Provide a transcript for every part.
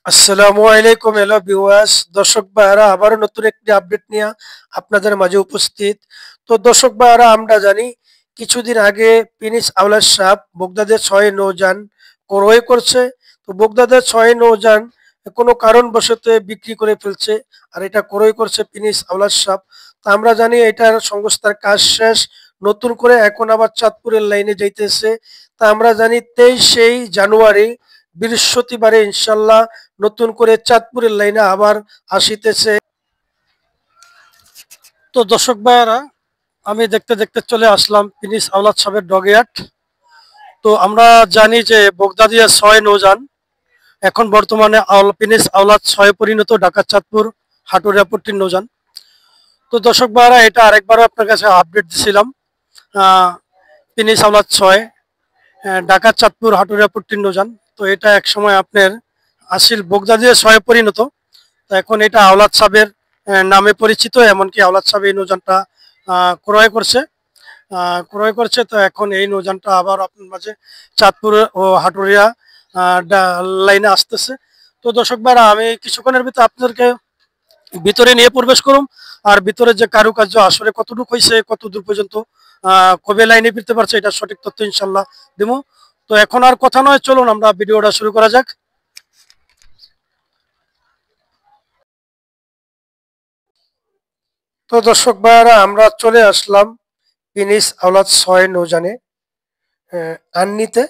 আসসালামু আলাইকুম hello viewers দর্শক ভাইরা আবারও নতুন একটি আপডেট নিয়ে আপনাদের মাঝে উপস্থিত। তো দর্শক ভাইরা আমরা জানি কিছুদিন আগে প্রিন্স আওলাদ সাহ বগদাদের ৬ নৌযান ক্রয় করছে। তো বগদাদের ৬ নৌযান কোনো কারণবশত বিক্রি করে ফেলছে, আর এটা ক্রয় করছে প্রিন্স আওলাদ সাহ। তো আমরা জানি এটার সংস্থার কাজ শেষ, নতুন করে এখন আবার চাঁদপুরের লাইনে যাইতেছে। তা আমরা জানি ২৩শে জানুয়ারি বৃহস্পতিবারে ইনশাল্লাহ নতুন করে চাঁদপুরের লাইনে আবার আসিতেছে। তো দর্শক ভাইয়ারা আমি দেখতে দেখতে চলে আসলাম প্রিন্স আওলাদ সাহেবের ডগয়ার্ড। তো আমরা জানি যে বগদাদিয়া ৬ নৌযান এখন বর্তমানে প্রিন্স আওলাদ ৬ পরিণত ঢাকা চাঁদপুর হাটুরিয়া পট্টির নৌযান। তো দর্শক ভাইয়ারা এটা আরেকবারও আপনার কাছে আপডেট দিছিলাম। প্রিন্স আওলাদ ৬ ঢাকা চাঁদপুর হাটুরিয়া পট্টির নৌযান। তো এটা এক সময় আপনার আসিল বগদাদিয়া ৬ পরিণত। তো এখন এটা আওলাদ সাহেবের নামে পরিচিত, এমনকি আওলাদ সাহেব এই নৌযানটা ক্রয় করছে। তো এখন এই নৌযানটা আবার আপনার মাঝে চাঁদপুর ও হাটুরিয়া লাইনে আসতেছে। তো দর্শক ভাইরা আমি কিছুক্ষণের ভিতরে আপনাদেরকে ভিতরে নিয়ে প্রবেশ করুম, আর ভিতরে যে কারুকার্য আসলে কতটুকু হয়েছে, কত দূর পর্যন্ত কবে লাইনে ফিরতে পারছে, এটা সঠিক তথ্য ইনশাল্লাহ দিব। তো এখন আর কথা নয়, চলুন আমরা ভিডিওটা শুরু করা যাক। তো দর্শক ভাইয়ারা আমরা চলে আসলাম প্রিন্স আওলাদ ৬ নৌযানে আন্নিতে।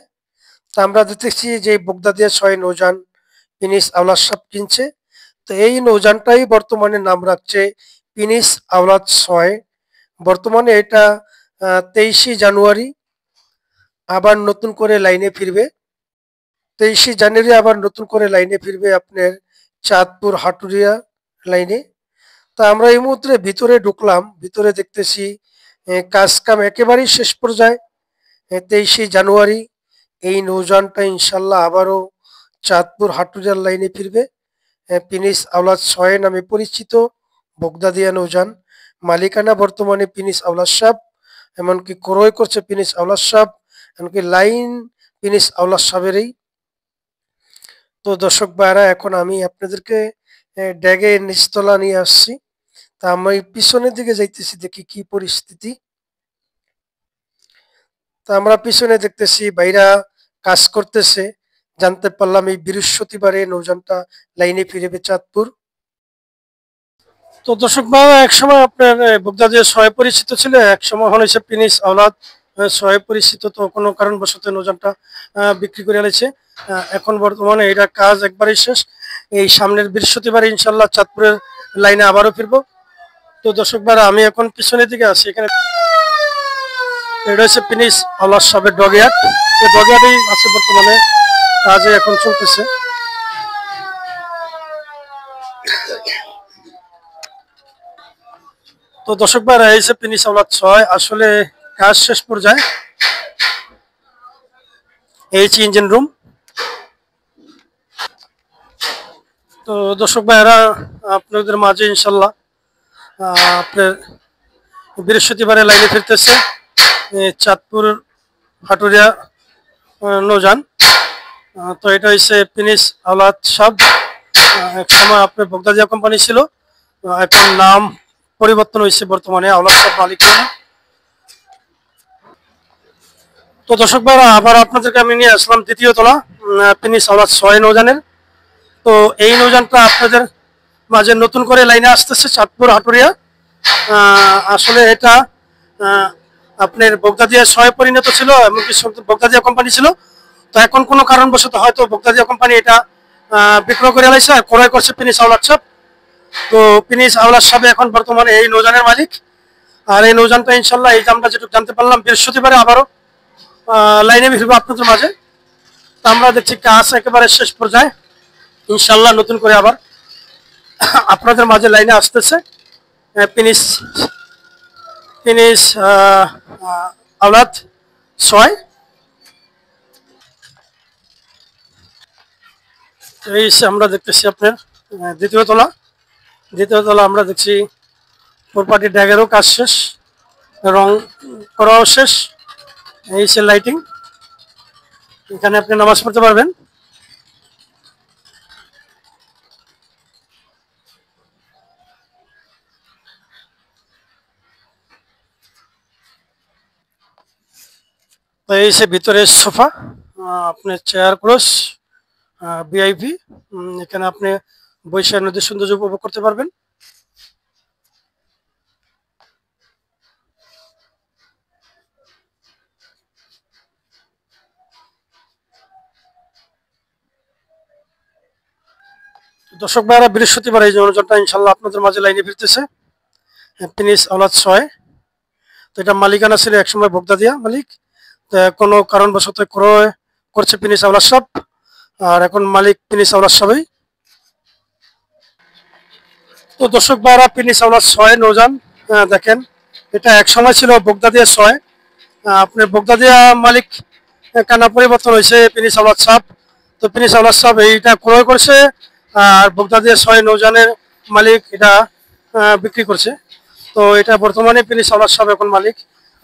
তা আমরা দেখতেছি যে বগদাদিয়া ৬ নৌযান প্রিন্স আওলাদ সাহেব কিনছে। তো এই নৌযানটাই বর্তমানে নাম রাখছে প্রিন্স আওলাদ ৬। বর্তমানে এটা ২৩শে জানুয়ারি আবার নতুন করে লাইনে ফিরবে। ২৩শে জানুয়ারি আবার নতুন করে লাইনে ফিরবে আপনার চাঁদপুর হাটুরিয়া লাইনে। তা আমরা এই মুহূর্তে ভিতরে ঢুকলাম, ভিতরে দেখতেছি কাজ কাম একেবারেই শেষ পর্যায়ে। ২৩শে জানুয়ারি এই নৌযানটা ইনশাল্লাহ আবারও চাঁদপুর হাটুরিয়ার লাইনে ফিরবে। প্রিন্স আওলাদ ৬ নামে পরিচিত বগদাদিয়া নৌযান। মালিকানা বর্তমানে প্রিন্স আওলাদ সাহেব, এমনকি ক্রয় করছে প্রিন্স আওলাদ সাহেব, এমনকি লাইন প্রিন্স আওলাদ সাহেবেরই। তো দর্শক ভাইরা এখন আমি আপনাদেরকে ড্যাগে নিচতলা নিয়ে আসছি। তা আমি পিছনের দিকে যাইতেছি, দেখি কি পরিস্থিতি। তা আমরা পিছনে দেখতেছি ভাইরা কাজ করতেছে। জানতে পারলাম এই বৃহস্পতিবারে নৌযানটা লাইনে ফিরবে চাঁদপুর। তো দর্শক ভাইরা একসময় আপনার বগদাদিয়া ৬ পরিচিত ছিল, একসময় হয়েছে প্রিন্স আওলাদ ৬ পরিচিত। তো কোনো কারণবশত নৌযানটা বিক্রি করে আলেছে। এখন বর্তমানে এটা কাজ একবারই শেষ। এই সামনের বৃহস্পতিবার ইনশাল্লাহ চাঁদপুরের লাইনে আবারও ফিরবো। তো দর্শক ভাইরা আমি এখন পিছনের দিকে আছি। এখানে এটা হচ্ছে প্রিন্স আওলাদ সাহেবের ডগয়ার্ড। এই ডগয়ার্ডেই আছে বর্তমানে, কাজে এখন চলতেছে। তো দর্শক ভাইরা এই যে প্রিন্স আওলাদ ৬ আসলে কাজ শেষ পর্যায়ে। এই হচ্ছে ইঞ্জিন রুম। তো দর্শক ভাইরা আপনাদের মাঝে ইনশাল্লাহ আপনার বৃহস্পতিবারে লাইনে ফিরতেছে চাঁদপুর হাটুরিয়া নৌযান। তো এটা হচ্ছে প্রিন্স আওলাদ সাহেব। এক সময় আপনার বগদাদিয়া কোম্পানি ছিল, এখন নাম পরিবর্তন হয়েছে, বর্তমানে আওলাদ সাহেব মালিক। তো দর্শক ভাইরা আবার আপনাদেরকে আমি নিয়ে আসলাম দ্বিতীয় তলা প্রিন্স আওলাদ ৬ নৌযানের। তো এই নৌযানটা আপনাদের মাঝে নতুন করে লাইনে আসতেছে চাঁদপুর হাটুরিয়া। আসলে এটা আপনার বগদাদিয়া ৬ পরিণত ছিল, এমনকি বগদাদিয়া কোম্পানি ছিল। তো এখন কোনো কারণবশত হয়তো বগদাদিয়া কোম্পানি এটা বিক্রয় করে আলাইছে, আর ক্রয় করছে প্রিন্স আওলাদ সাহেব। তো প্রিন্স আওলাদ সাহেব এখন বর্তমানে এই নৌযানের মালিক। আর এই নৌযানটা ইনশাল্লাহ এই আমরা যেটুকু জানতে পারলাম বৃহস্পতিবারে আবারও লাইনে ফিরবো আপনাদের মাঝে। তো আমরা দেখছি কাজ একেবারে শেষ পর্যায়ে, ইনশাল্লাহ নতুন করে আবার আপনাদের মাঝে লাইনে আসতেছে প্রিন্স প্রিন্স আওলাদ ৬। এই আমরা দেখতেছি আপনার দ্বিতীয় তলা। দ্বিতীয় তলা আমরা দেখছি প্রপার্টি ড্যাগেরও কাজ শেষ, রং করাও শেষ। এই সে লাইটিং, এখানে আপনি নামাজ পড়তে পারবেন। তো এই সে ভিতরে সোফা, আপনার চেয়ার ক্লোজ, ভিআইপি। এখানে আপনি বসে নদীর সৌন্দর্য উপভোগ করতে পারবেন। দর্শক ভাইরা, বৃহস্পতিবার এই যে অনুষ্ঠানটা ইনশাল্লাহ আপনাদের মাঝে লাইনে ফিরতেছে, প্রিন্স আওলাদ 6। তো এটা মালিকানা ছিল একসময় বগদাদিয়া মালিক, তো কোনো কারণবশত ক্রয় করছে প্রিন্স আওলাদ সাহেব, আর এখন মালিক প্রিন্স আওলাদ সাহেবই। তো দর্শক ভাইরা, প্রিন্স আওলাদ 6 নৌযান দেখেন, এটা এক সময় ছিল বগদাদিয়া 6। আপনার বগদাদিয়া মালিক কানা পরিবর্তন হয়েছে প্রিন্স আওলাদ সাহেব। তো প্রিন্স আওলাদ সাহেব এইটা ক্রয় করছে, আর বগদাদিয়া 6 নৌযানের মালিক এটা বিক্রি করছে। তো এটা বর্তমানে প্রিন্স আওলাদ সাহেব এখন মালিক।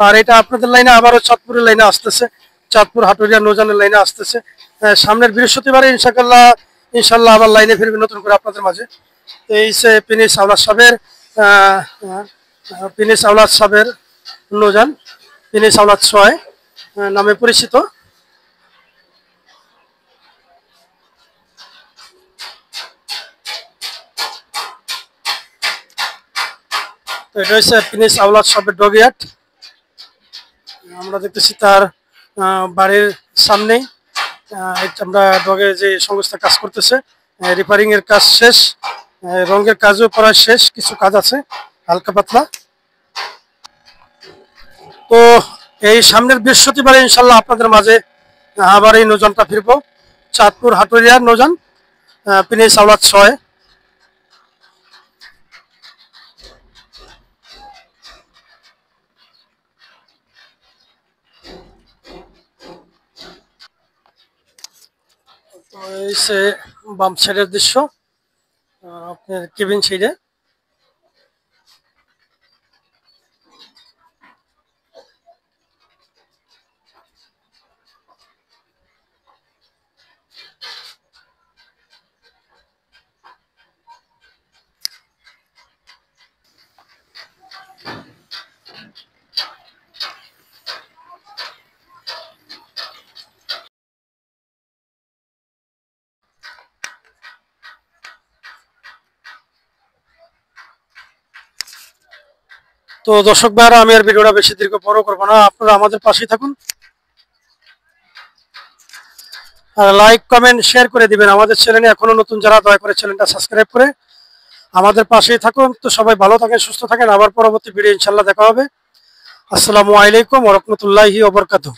আর এটা আপনাদের লাইনে আবারও চাঁদপুরের লাইনে আসতেছে, চাঁদপুর হাটুরিয়া নৌযানের লাইনে আসতেছে। সামনের বৃহস্পতিবারে ইনশাআল্লাহ ইনশাল্লাহ আবার লাইনে ফিরবে নতুন করে আপনাদের মাঝে। তো এই সে প্রিন্স আওলাদ সাহেবের প্রিন্স আওলাদ সাহেবের নৌযান, প্রিন্স আওলাদ 6 নামে পরিচিত। তো এটা হচ্ছে প্রিন্স আওলাদ সাহেবের ডগিয়ার্ড। আমরা দেখতেছি তার বাড়ির সামনেই আমরা ডগে যে সংস্থা কাজ করতেছে, রিপেয়ারিং এর কাজ শেষ, রঙের কাজও প্রায় শেষ, কিছু কাজ আছে হালকা পাতলা। তো এই সামনের বৃহস্পতিবারে ইনশাল্লাহ আপনাদের মাঝে আবার এই নৌযানটা ফিরবো, চাঁদপুর হাটুরিয়ার নৌযান প্রিন্স আওলাদ 6। তো এই সে বাম সাইডের দৃশ্য, আপনার কেবিন সাইডে। তো দর্শক ভাইরা, আমি আর ভিডিওটা বেশি দীর্ঘ বড় করবো না, আপনারা আমাদের পাশেই থাকুন, আর লাইক কমেন্ট শেয়ার করে দিবেন। আমাদের চ্যানেলে এখনো নতুন যারা, দয়া করে চ্যানেলটা সাবস্ক্রাইব করে আমাদের পাশেই থাকুন। তো সবাই ভালো থাকেন, সুস্থ থাকেন, আবার পরবর্তী ভিডিও ইনশাল্লাহ দেখা হবে। আসসালামু আলাইকুম ওয়া রাহমাতুল্লাহি ওয়া বারাকাতুহু।